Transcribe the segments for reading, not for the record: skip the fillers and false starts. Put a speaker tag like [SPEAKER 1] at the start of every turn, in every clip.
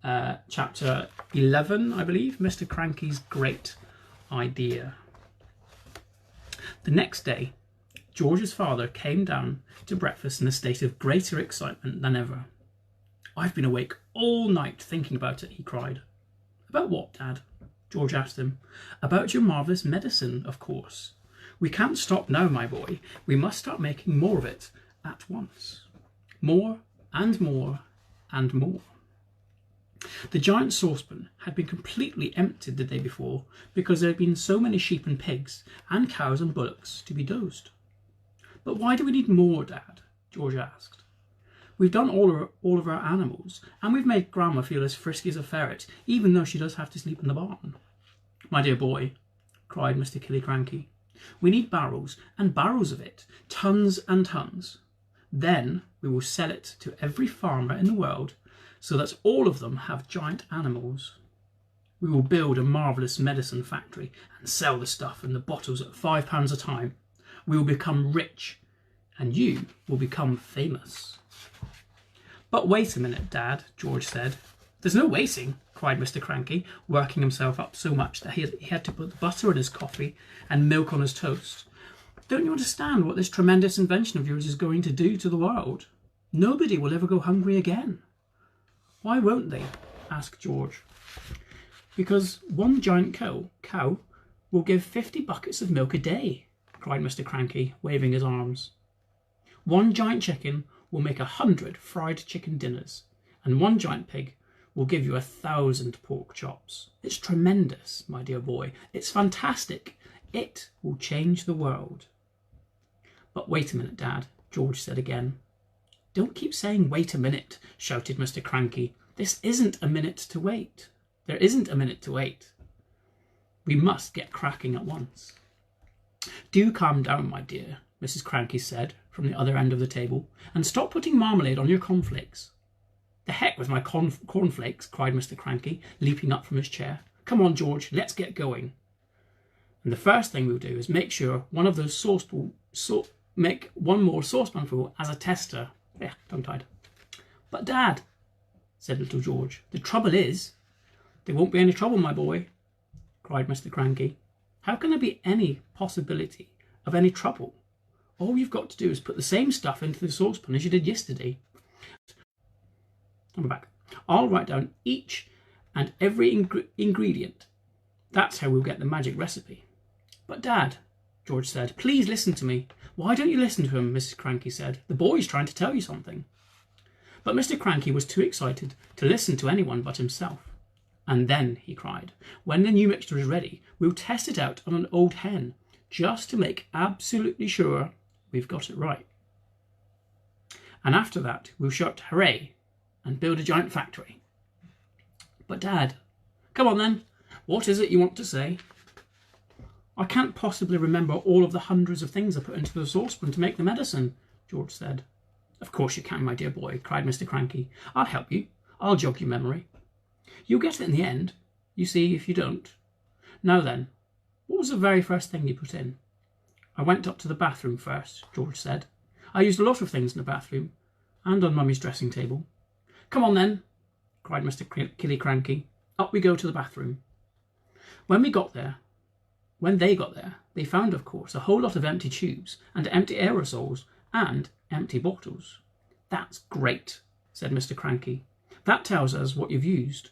[SPEAKER 1] chapter 11, I believe, Mr. Cranky's Great Idea. The next day, George's father came down to breakfast in a state of greater excitement than ever. "I've been awake all night thinking about it," he cried. "About what, Dad?" George asked him. "About your marvellous medicine, of course. We can't stop now, my boy. We must start making more of it at once. More and more and more." The giant saucepan had been completely emptied the day before because there had been so many sheep and pigs and cows and bullocks to be dosed. "But why do we need more, Dad?" George asked. "We've done all of our animals, and we've made Grandma feel as frisky as a ferret, even though she does have to sleep in the barn." "My dear boy," cried Mr. Killiecranky, "we need barrels and barrels of it, tons and tons. Then we will sell it to every farmer in the world so that all of them have giant animals. We will build a marvellous medicine factory and sell the stuff in the bottles at £5 a time. We will become rich, and you will become famous." "But wait a minute, Dad," George said. "There's no waiting," cried Mr. Cranky, working himself up so much that he had to put butter in his coffee and milk on his toast. "Don't you understand what this tremendous invention of yours is going to do to the world? Nobody will ever go hungry again." "Why won't they?" asked George. "Because one giant cow will give 50 buckets of milk a day," cried Mr. Cranky, waving his arms. "One giant chicken will make 100 fried chicken dinners, and one giant pig will give you 1,000 pork chops. It's tremendous, my dear boy. It's fantastic. It will change the world." "But wait a minute, Dad," George said again. "Don't keep saying wait a minute," shouted Mr. Cranky. "This isn't a minute to wait. There isn't a minute to wait. We must get cracking at once." "Do calm down, my dear," Mrs. Cranky said from the other end of the table, "and stop putting marmalade on your cornflakes." "The heck with my cornflakes," cried Mr. Cranky, leaping up from his chair. "Come on, George, let's get going. And the first thing we'll do is make sure one of those make one more saucepanful as a tester." Yeah, tongue-tied. "But, Dad," said little George, "the trouble is—" "There won't be any trouble, my boy," cried Mr. Cranky. "How can there be any possibility of any trouble? All you've got to do is put the same stuff into the saucepan as you did yesterday. I'm back. I'll write down each and every ingredient. That's how we'll get the magic recipe." "But, Dad," George said, "please listen to me." "Why don't you listen to him?" Mrs. Cranky said. "The boy's trying to tell you something." But Mr. Cranky was too excited to listen to anyone but himself. "And then," he cried, "when the new mixture is ready, we'll test it out on an old hen, just to make absolutely sure we've got it right. And after that, we'll shout hooray and build a giant factory." "But, Dad—" "Come on then, what is it you want to say?" "I can't possibly remember all of the hundreds of things I put into the saucepan to make the medicine," George said. "Of course you can, my dear boy," cried Mr. Cranky. "I'll help you. I'll jog your memory. You'll get it in the end, you see, if you don't. Now then, what was the very first thing you put in?" "I went up to the bathroom first," George said. "I used a lot of things in the bathroom, and on Mummy's dressing table." "Come on then," cried Mr. Killiecranky. "Up we go to the bathroom." When they got there, they found, of course, a whole lot of empty tubes and empty aerosols and empty bottles. "That's great," said Mr. Cranky. "That tells us what you've used.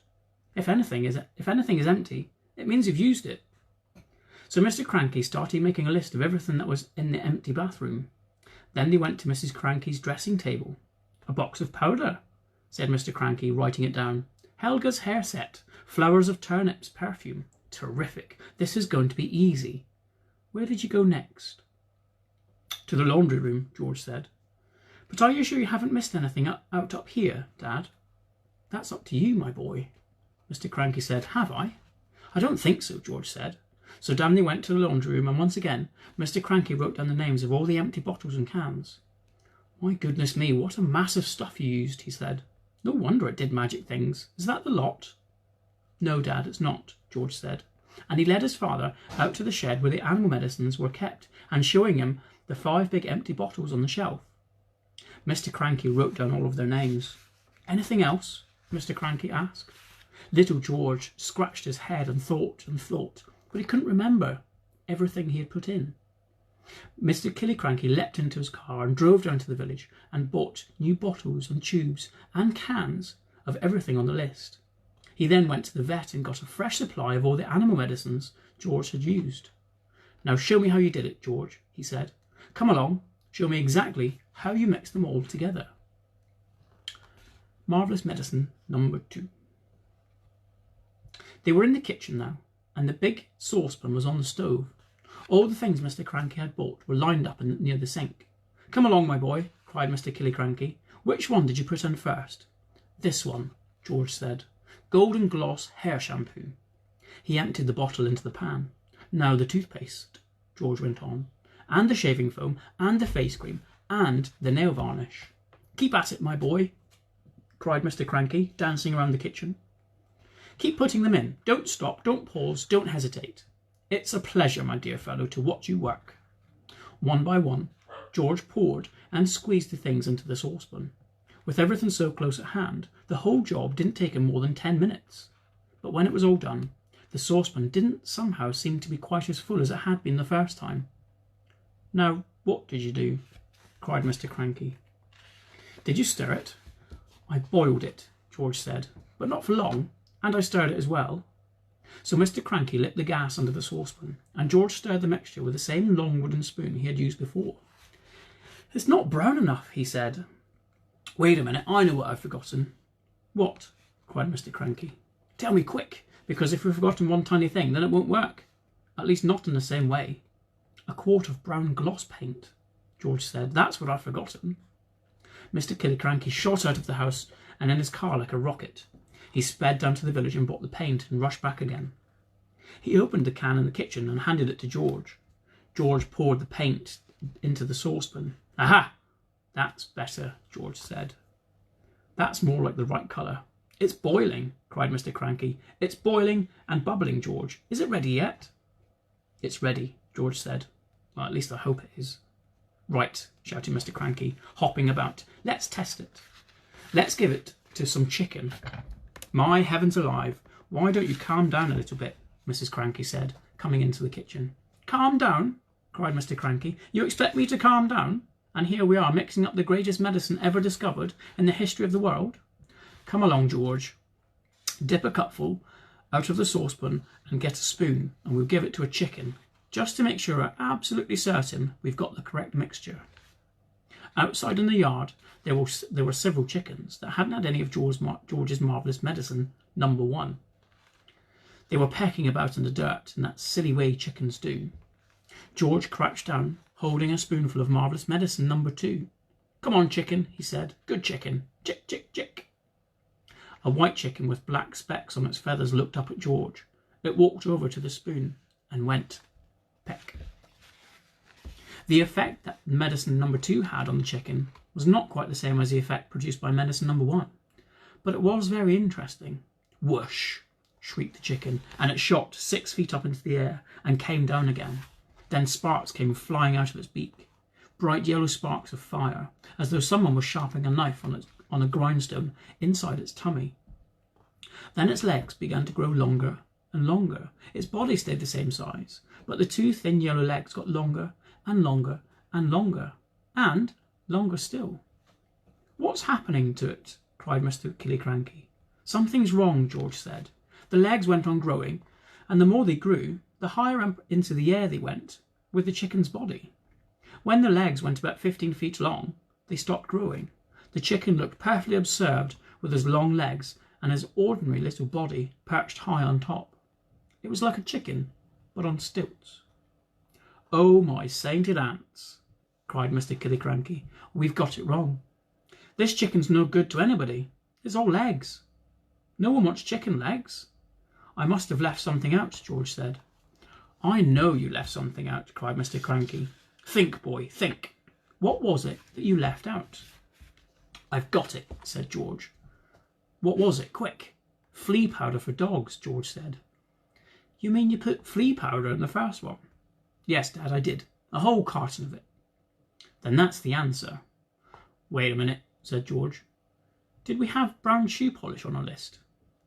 [SPEAKER 1] If anything is empty, it means you've used it." So Mr. Cranky started making a list of everything that was in the empty bathroom. Then they went to Mrs. Cranky's dressing table. "A box of powder," said Mr. Cranky, writing it down. "Helga's hair set, flowers of turnips, perfume. Terrific. This is going to be easy. Where did you go next?" "To the laundry room," George said. "But are you sure you haven't missed anything out up here, Dad?" "That's up to you, my boy," Mr. Cranky said. "Have I?" "I don't think so," George said. So down they went to the laundry room, and once again Mr. Cranky wrote down the names of all the empty bottles and cans. "My goodness me, what a mass of stuff you used," he said. "No wonder it did magic things. Is that the lot?" "No, Dad, it's not," George said. And he led his father out to the shed where the animal medicines were kept, and showing him the 5 big empty bottles on the shelf. Mr. Cranky wrote down all of their names. "Anything else?" Mr. Cranky asked. Little George scratched his head and thought, but he couldn't remember everything he had put in. Mr. Killiecranky leapt into his car and drove down to the village and bought new bottles and tubes and cans of everything on the list. He then went to the vet and got a fresh supply of all the animal medicines George had used. "Now show me how you did it, George," he said. "Come along, show me exactly how you mixed them all together." Marvellous medicine number 2. They were in the kitchen now, and the big saucepan was on the stove. All the things Mr. Cranky had bought were lined up near the sink. "Come along, my boy," cried Mr. Killiecranky. "Which one did you put in first?" "This one," George said. "Golden Gloss hair shampoo." He emptied the bottle into the pan. "Now the toothpaste," George went on, "and the shaving foam, and the face cream, and the nail varnish." "Keep at it, my boy," cried Mr. Cranky, dancing around the kitchen. "Keep putting them in. Don't stop, don't pause, don't hesitate. It's a pleasure, my dear fellow, to watch you work." One by one, George poured and squeezed the things into the saucepan. With everything so close at hand, the whole job didn't take him more than 10 minutes. But when it was all done, the saucepan didn't somehow seem to be quite as full as it had been the first time. "Now, what did you do?" cried Mr. Cranky. "Did you stir it?" "I boiled it," George said, "but not for long, and I stirred it as well." So Mr. Cranky lit the gas under the saucepan, and George stirred the mixture with the same long wooden spoon he had used before. "It's not brown enough," he said. "Wait a minute, I know what I've forgotten." "What?" cried Mr. Cranky. "Tell me quick, because if we've forgotten one tiny thing, then it won't work. At least not in the same way." "A quart of brown gloss paint," George said. "That's what I've forgotten." Mr. Killiecranky shot out of the house and in his car like a rocket. He sped down to the village and bought the paint and rushed back again. He opened the can in the kitchen and handed it to George. George poured the paint into the saucepan. "Aha! That's better," George said. "That's more like the right colour." "It's boiling," cried Mr. Cranky. "It's boiling and bubbling, George. Is it ready yet?" "It's ready," George said. "Well, at least I hope it is." "Right," shouted Mr. Cranky, hopping about. "Let's test it. Let's give it to some chicken." "My heavens alive, why don't you calm down a little bit?" Mrs. Cranky said, coming into the kitchen. "Calm down?" cried Mr. Cranky. "You expect me to calm down? And here we are mixing up the greatest medicine ever discovered in the history of the world. Come along, George. Dip a cupful out of the saucepan and get a spoon, and we'll give it to a chicken, just to make sure we're absolutely certain we've got the correct mixture." Outside in the yard, there were several chickens that hadn't had any of George's marvellous medicine number 1. They were pecking about in the dirt in that silly way chickens do. George crouched down, holding a spoonful of marvellous medicine number 2. "Come on, chicken," he said. "Good chicken. Chick, chick, chick." A white chicken with black specks on its feathers looked up at George. It walked over to the spoon and went peck. The effect that medicine number 2 had on the chicken was not quite the same as the effect produced by medicine number 1, but it was very interesting. "Whoosh!" shrieked the chicken, and it shot 6 feet up into the air and came down again. Then sparks came flying out of its beak, bright yellow sparks of fire, as though someone was sharpening a knife on a grindstone inside its tummy. Then its legs began to grow longer and longer. Its body stayed the same size, but the 2 thin yellow legs got longer and longer and longer, and longer still. "What's happening to it?" cried Mr. Killiecranky. "Something's wrong," George said. "The legs went on growing, and the more they grew, the higher up into the air they went with the chicken's body. When the legs went about 15 feet long, they stopped growing. The chicken looked perfectly absurd with his long legs and his ordinary little body perched high on top. It was like a chicken, but on stilts." "Oh, my sainted aunts," cried Mr. Killiecranky. "We've got it wrong. This chicken's no good to anybody. It's all legs. No one wants chicken legs." "I must have left something out," George said. "I know you left something out," cried Mr. Cranky. "Think, boy, think. What was it that you left out?" "I've got it," said George. "What was it? Quick." "Flea powder for dogs," George said. "You mean you put flea powder in the first one?" "Yes, Dad, I did. A whole carton of it." "Then that's the answer." "Wait a minute," said George. "Did we have brown shoe polish on our list?"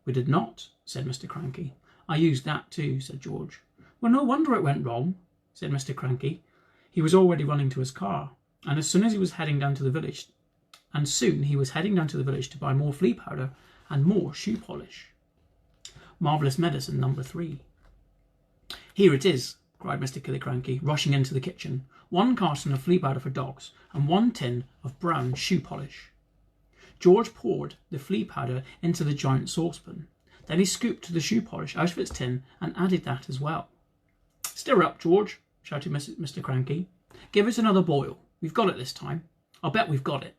[SPEAKER 1] We did not, said Mr. Cranky. I used that too, said George. Well, no wonder it went wrong, said Mr. Cranky. He was already running to his car, and soon he was heading down to the village to buy more flea powder and more shoe polish. Marvellous medicine number 3. Here it is, cried Mr. Killiecranky, rushing into the kitchen. 1 carton of flea powder for dogs, and 1 tin of brown shoe polish. George poured the flea powder into the giant saucepan. Then he scooped the shoe polish out of its tin and added that as well. Stir up, George, shouted Mr. Cranky. Give it another boil. We've got it this time. I'll bet we've got it.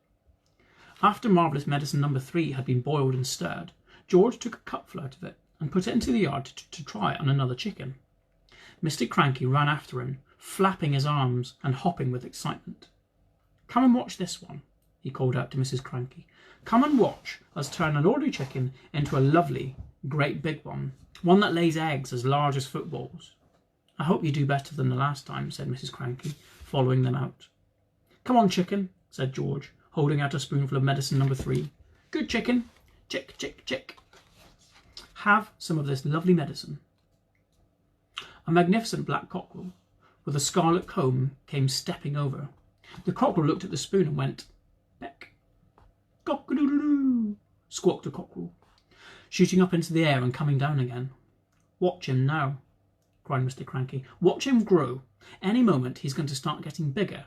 [SPEAKER 1] After Marvellous medicine number 3 had been boiled and stirred, George took a cupful out of it and put it into the yard to try it on another chicken. Mr. Cranky ran after him, flapping his arms and hopping with excitement. Come and watch this one, he called out to Mrs. Cranky. Come and watch us turn an ordinary chicken into a lovely, great big one that lays eggs as large as footballs. I hope you do better than the last time, said Mrs. Cranky, following them out. Come on, chicken, said George, holding out a spoonful of medicine number 3. Good chicken. Chick, chick, chick. Have some of this lovely medicine. A magnificent black cockerel with a scarlet comb came stepping over. The cockerel looked at the spoon and went, peck. Cock-a-doodle-doo, squawked the cockerel, shooting up into the air and coming down again. Watch him now, cried Mr. Cranky. Watch him grow. Any moment he's going to start getting bigger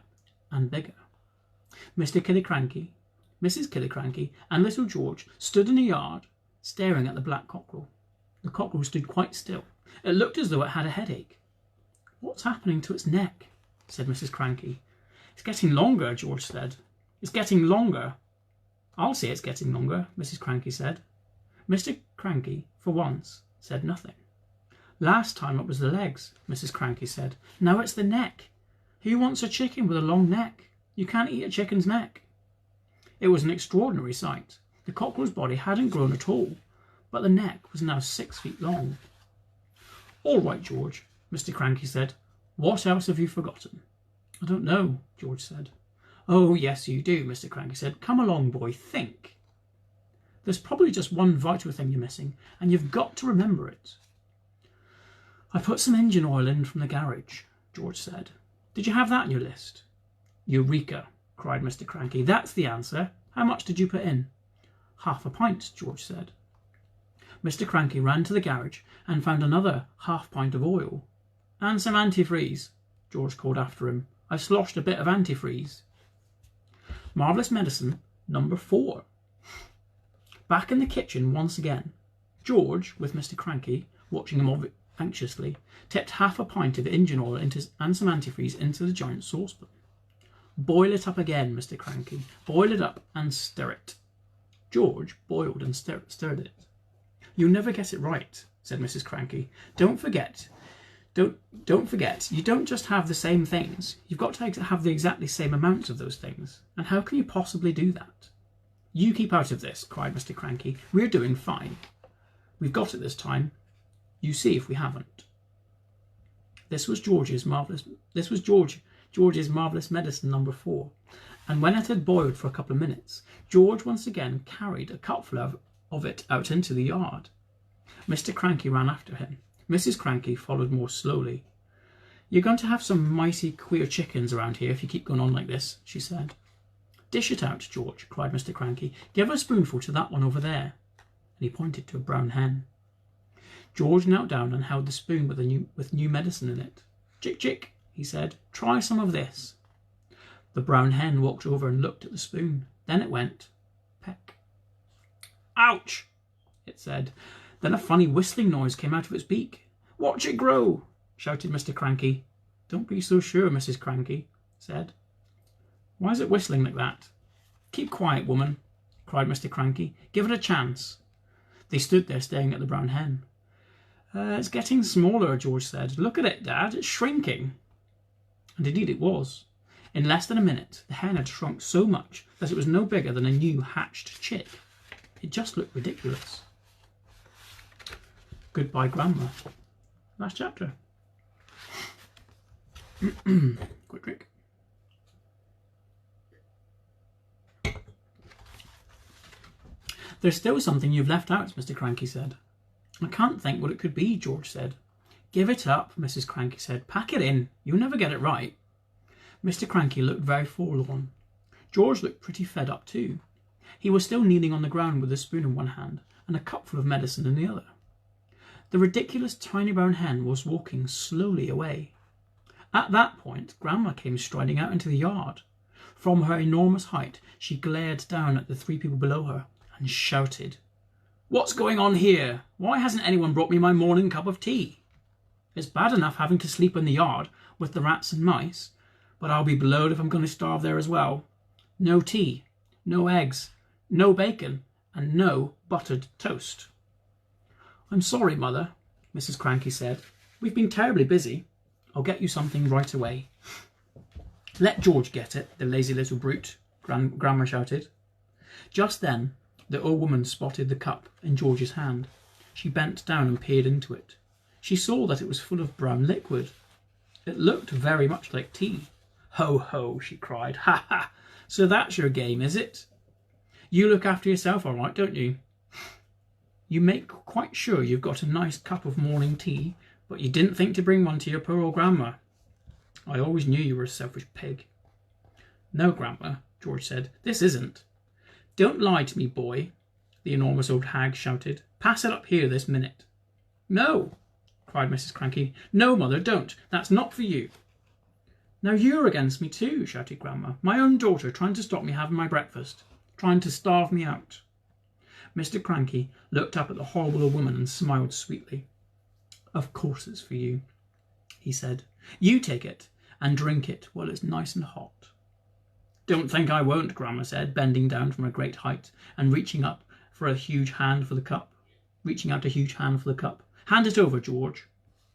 [SPEAKER 1] and bigger. Mr. Killiecranky, Mrs. Killiecranky, and little George stood in the yard, staring at the black cockerel. The cockerel stood quite still. It looked as though it had a headache. What's happening to its neck? Said Mrs. Cranky. It's getting longer, George said. It's getting longer. I'll say it's getting longer, Mrs. Cranky said. Mr. Cranky, for once, said nothing. Last time it was the legs, Mrs. Cranky said. Now it's the neck. Who wants a chicken with a long neck? You can't eat a chicken's neck. It was an extraordinary sight. The cockerel's body hadn't grown at all, but the neck was now 6 feet long. All right, George, Mr. Cranky said. What else have you forgotten? I don't know, George said. Oh, yes, you do, Mr. Cranky said. Come along, boy, think. There's probably just one vital thing you're missing, and you've got to remember it. I put some engine oil in from the garage, George said. Did you have that on your list? Eureka, cried Mr. Cranky. That's the answer. How much did you put in? 1/2 a pint, George said. Mr. Cranky ran to the garage and found another 1/2 pint of oil. And some antifreeze, George called after him. I've sloshed a bit of antifreeze. Marvellous medicine number 4. Back in the kitchen once again, George, with Mr. Cranky, watching him anxiously, tipped 1/2 a pint of engine oil and some antifreeze into the giant saucepan. Boil it up again, Mr. Cranky. Boil it up and stir it. George boiled and stirred it. You'll never get it right, said Mrs. Cranky. Don't forget, you don't just have the same things. You've got to have the exactly same amount of those things. And how can you possibly do that? You keep out of this, cried Mr. Cranky. We're doing fine. We've got it this time. You see if we haven't. This was George's marvellous medicine number 4, and when it had boiled for a couple of minutes, George once again carried a cupful of it out into the yard. Mr. Cranky ran after him. Mrs. Cranky followed more slowly. You're going to have some mighty queer chickens around here if you keep going on like this, she said. Dish it out, George, cried Mr. Cranky. Give a spoonful to that one over there. And he pointed to a brown hen. George knelt down and held the spoon with new medicine in it. Chick, chick, he said. Try some of this. The brown hen walked over and looked at the spoon. Then it went, peck. Ouch, it said. Then a funny whistling noise came out of its beak. Watch it grow, shouted Mr. Cranky. Don't be so sure, Mrs. Cranky said. Why is it whistling like that? Keep quiet, woman, cried Mr. Cranky. Give it a chance. They stood there staring at the brown hen. It's getting smaller, George said. Look at it, Dad, it's shrinking. And indeed it was. In less than a minute, the hen had shrunk so much that it was no bigger than a new hatched chick. It just looked ridiculous. Goodbye, Grandma. Last chapter. Quick drink. There's still something you've left out, Mr. Cranky said. I can't think what it could be, George said. Give it up, Mrs. Cranky said. Pack it in. You'll never get it right. Mr. Cranky looked very forlorn. George looked pretty fed up too. He was still kneeling on the ground with a spoon in one hand and a cupful of medicine in the other. The ridiculous tiny brown hen was walking slowly away. At that point, Grandma came striding out into the yard. From her enormous height, she glared down at the three people below her and shouted, "What's going on here? Why hasn't anyone brought me my morning cup of tea? It's bad enough having to sleep in the yard with the rats and mice, but I'll be blowed if I'm going to starve there as well. No tea, no eggs, no bacon, and no buttered toast." "I'm sorry, Mother," Mrs. Cranky said. "We've been terribly busy. I'll get you something right away." "Let George get it, the lazy little brute," Grandma shouted. Just then, the old woman spotted the cup in George's hand. She bent down and peered into it. She saw that it was full of brown liquid. It looked very much like tea. "Ho, ho," she cried. "Ha, ha! So that's your game, is it? You look after yourself all right, don't you? You make quite sure you've got a nice cup of morning tea, but you didn't think to bring one to your poor old Grandma. I always knew you were a selfish pig." "No, Grandma," George said. "This isn't." "Don't lie to me, boy," the enormous old hag shouted. "Pass it up here this minute." "No," cried Mrs. Cranky. "No, Mother, don't. That's not for you." "Now you're against me too," shouted Grandma. "My own daughter trying to stop me having my breakfast, trying to starve me out." Mr. Cranky looked up at the horrible old woman and smiled sweetly. "Of course it's for you," he said. "You take it and drink it while it's nice and hot." "Don't think I won't," Grandma said, bending down from a great height and reaching up for a huge hand for the cup. "Hand it over, George."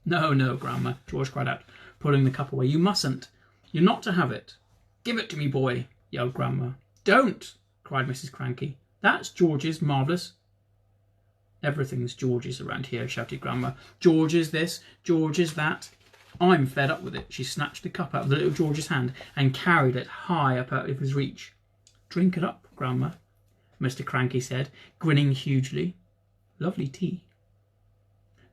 [SPEAKER 1] "No, no, Grandma," George cried out, pulling the cup away. "You mustn't. You're not to have it." "Give it to me, boy," yelled Grandma. "Don't," cried Mrs. Cranky. "That's George's, Marvellous." "Everything's George's around here," shouted Grandma. "George's this, George's that. I'm fed up with it." She snatched the cup out of the little George's hand and carried it high up out of his reach. "Drink it up, Grandma," Mr. Cranky said, grinning hugely. "Lovely tea."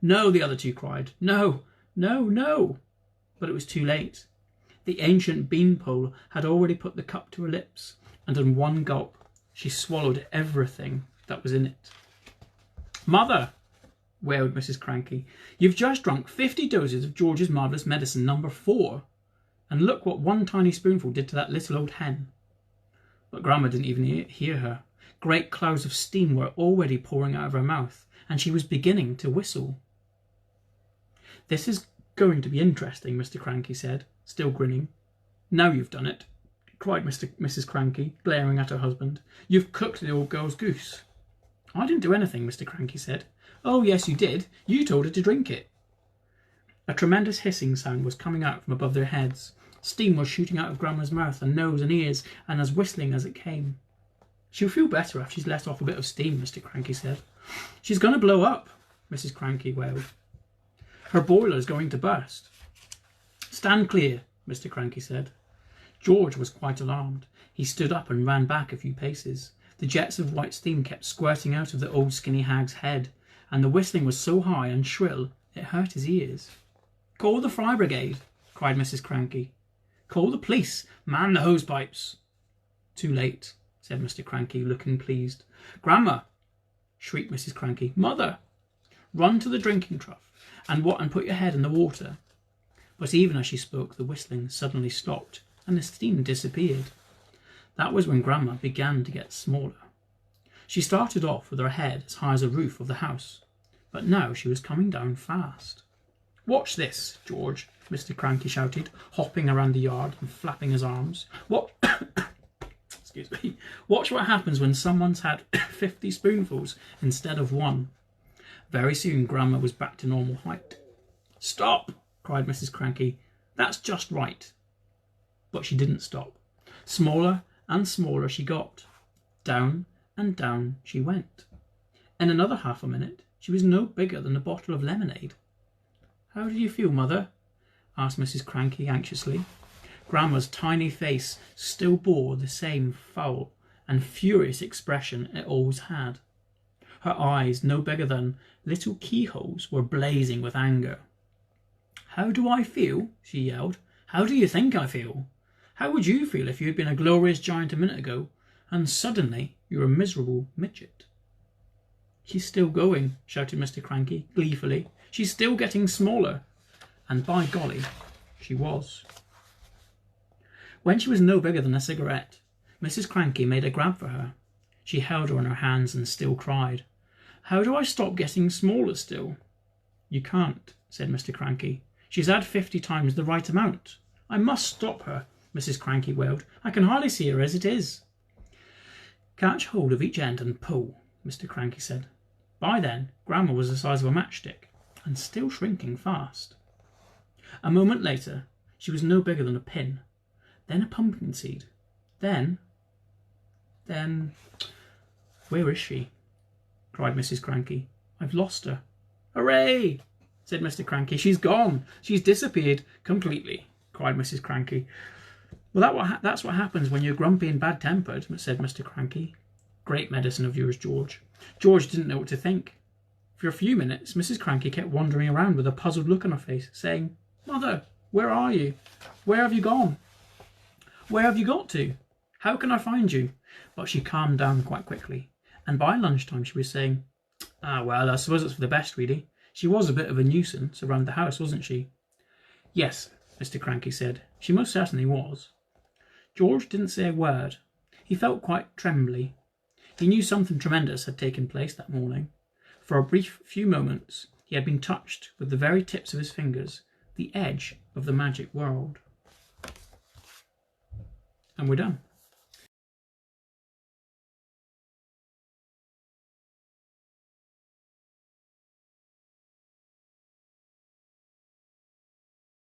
[SPEAKER 1] "No," the other two cried. "No, no, no." But it was too late. The ancient beanpole had already put the cup to her lips, and in one gulp she swallowed everything that was in it. "Mother," wailed Mrs. Cranky, "you've just drunk 50 doses of George's Marvellous Medicine No. 4, and look what one tiny spoonful did to that little old hen." But Grandma didn't even hear her. Great clouds of steam were already pouring out of her mouth, and she was beginning to whistle. "This is going to be interesting," Mr. Cranky said, still grinning. "Now you've done it," cried Mrs. Cranky, glaring at her husband. "You've cooked the old girl's goose." "I didn't do anything," Mr. Cranky said. "Oh, yes, you did. You told her to drink it." A tremendous hissing sound was coming out from above their heads. Steam was shooting out of Grandma's mouth and nose and ears, and as whistling as it came. "She'll feel better after she's let off a bit of steam," Mr. Cranky said. "She's going to blow up," Mrs. Cranky wailed. "Her boiler's going to burst." "Stand clear," Mr. Cranky said. George was quite alarmed. He stood up and ran back a few paces. The jets of white steam kept squirting out of the old skinny hag's head, and the whistling was so high and shrill it hurt his ears. "Call the fire brigade," cried Mrs. Cranky. "Call the police. Man the hose pipes." "Too late," said Mr. Cranky, looking pleased. "Grandma," shrieked Mrs. Cranky. "Mother, run to the drinking trough and put your head in the water." But even as she spoke, the whistling suddenly stopped and the steam disappeared. That was when Grandma began to get smaller. She started off with her head as high as the roof of the house, but now she was coming down fast. "Watch this, George," Mr. Cranky shouted, hopping around the yard and flapping his arms. Excuse me. "Watch what happens when someone's had 50 spoonfuls instead of one." Very soon Grandma was back to normal height. "Stop!" cried Mrs. Cranky. "That's just right." But she didn't stop. Smaller and smaller she got. Down and down she went. In another half a minute she was no bigger than a bottle of lemonade. "How do you feel, Mother?" asked Mrs. Cranky anxiously. Grandma's tiny face still bore the same foul and furious expression it always had. Her eyes, no bigger than little keyholes, were blazing with anger. "How do I feel?" she yelled. "How do you think I feel? How would you feel if you had been a glorious giant a minute ago, and suddenly you're a miserable midget?" "She's still going," shouted Mr. Cranky gleefully. "She's still getting smaller." And by golly, she was. When she was no bigger than a cigarette, Mrs. Cranky made a grab for her. She held her in her hands and still cried, "How do I stop getting smaller still?" "You can't," said Mr. Cranky. "She's had 50 times the right amount. I must stop her," Mrs. Cranky wailed. "I can hardly see her as it is." "Catch hold of each end and pull," Mr. Cranky said. By then, Grandma was the size of a matchstick, and still shrinking fast. A moment later, she was no bigger than a pin, then a pumpkin seed, then... "Where is she?" cried Mrs. Cranky. "I've lost her." "Hooray!" said Mr. Cranky. "She's gone. She's disappeared completely," cried Mrs. Cranky. "Well, that's what happens when you're grumpy and bad-tempered," said Mr. Cranky. "Great medicine of yours, George." George didn't know what to think. For a few minutes, Mrs. Cranky kept wandering around with a puzzled look on her face, saying, "Mother, where are you? Where have you gone? Where have you got to? How can I find you?" But she calmed down quite quickly, and by lunchtime she was saying, "Well, I suppose it's for the best, really. She was a bit of a nuisance around the house, wasn't she?" "Yes," Mr. Cranky said, "she most certainly was." George didn't say a word. He felt quite trembly. He knew something tremendous had taken place that morning. For a brief few moments he had been touched with the very tips of his fingers, the edge of the magic world. And we're done.